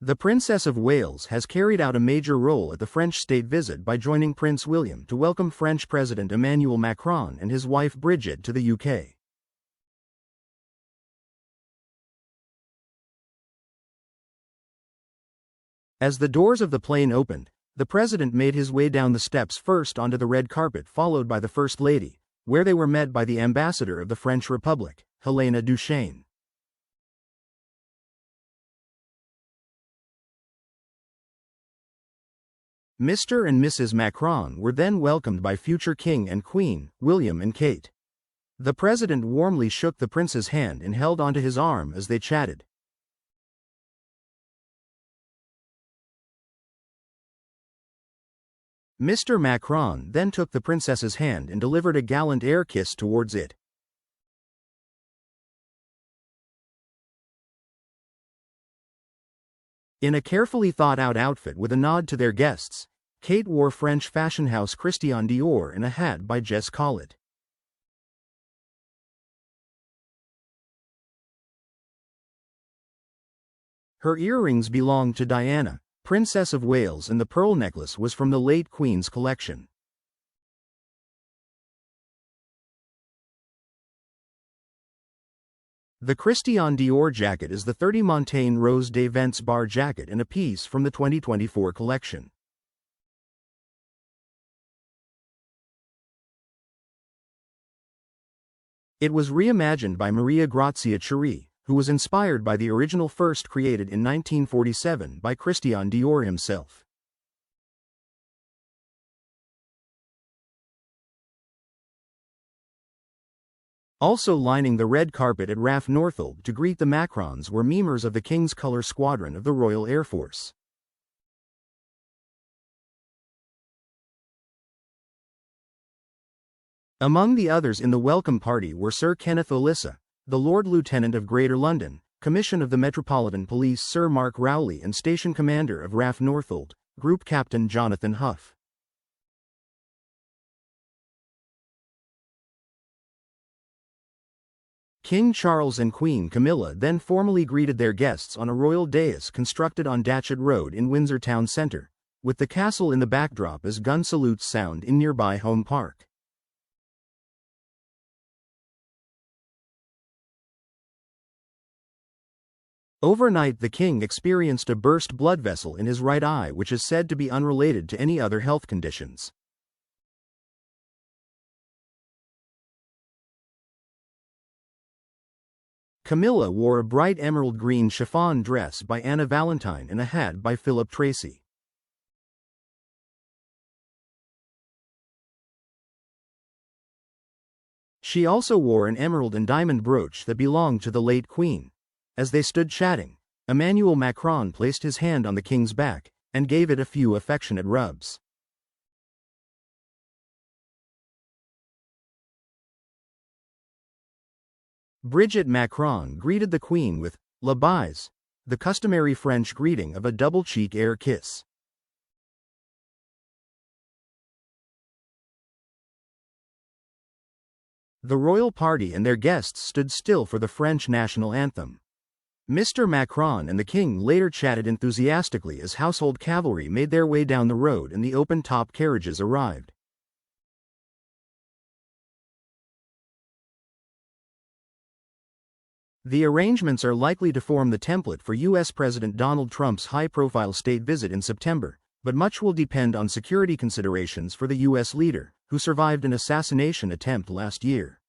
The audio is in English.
The Princess of Wales has carried out a major role at the French state visit by joining Prince William to welcome French President Emmanuel Macron and his wife Bridget to the UK. As the doors of the plane opened, the president made his way down the steps first onto the red carpet, followed by the First Lady, where they were met by the ambassador of the French Republic, Helena Duchesne. Mr. and Mrs. Macron were then welcomed by future King and Queen, William and Kate. The president warmly shook the prince's hand and held onto his arm as they chatted. Mr. Macron then took the princess's hand and delivered a gallant air kiss towards it. In a carefully thought-out outfit with a nod to their guests, Kate wore French fashion house Christian Dior and a hat by Jess Collett. Her earrings belonged to Diana, Princess of Wales, and the pearl necklace was from the late Queen's collection. The Christian Dior jacket is the 30 Montaigne Rose des Vents bar jacket and a piece from the 2024 collection. It was reimagined by Maria Grazia Chiuri, who was inspired by the original, first created in 1947 by Christian Dior himself. Also lining the red carpet at RAF Northolt to greet the Macrons were members of the King's Colour Squadron of the Royal Air Force. Among the others in the welcome party were Sir Kenneth Olissa, the Lord Lieutenant of Greater London, Commission of the Metropolitan Police Sir Mark Rowley, and Station Commander of RAF Northolt, Group Captain Jonathan Huff. King Charles and Queen Camilla then formally greeted their guests on a royal dais constructed on Datchet Road in Windsor Town Centre, with the castle in the backdrop as gun salutes sound in nearby Home Park. Overnight, the king experienced a burst blood vessel in his right eye, which is said to be unrelated to any other health conditions. Camilla wore a bright emerald green chiffon dress by Anna Valentine and a hat by Philip Tracy. She also wore an emerald and diamond brooch that belonged to the late Queen. As they stood chatting, Emmanuel Macron placed his hand on the king's back and gave it a few affectionate rubs. Bridget Macron greeted the Queen with "La bise," the customary French greeting of a double-cheek air kiss. The royal party and their guests stood still for the French national anthem. Mr. Macron and the king later chatted enthusiastically as household cavalry made their way down the road and the open-top carriages arrived. The arrangements are likely to form the template for U.S. President Donald Trump's high-profile state visit in September, but much will depend on security considerations for the U.S. leader, who survived an assassination attempt last year.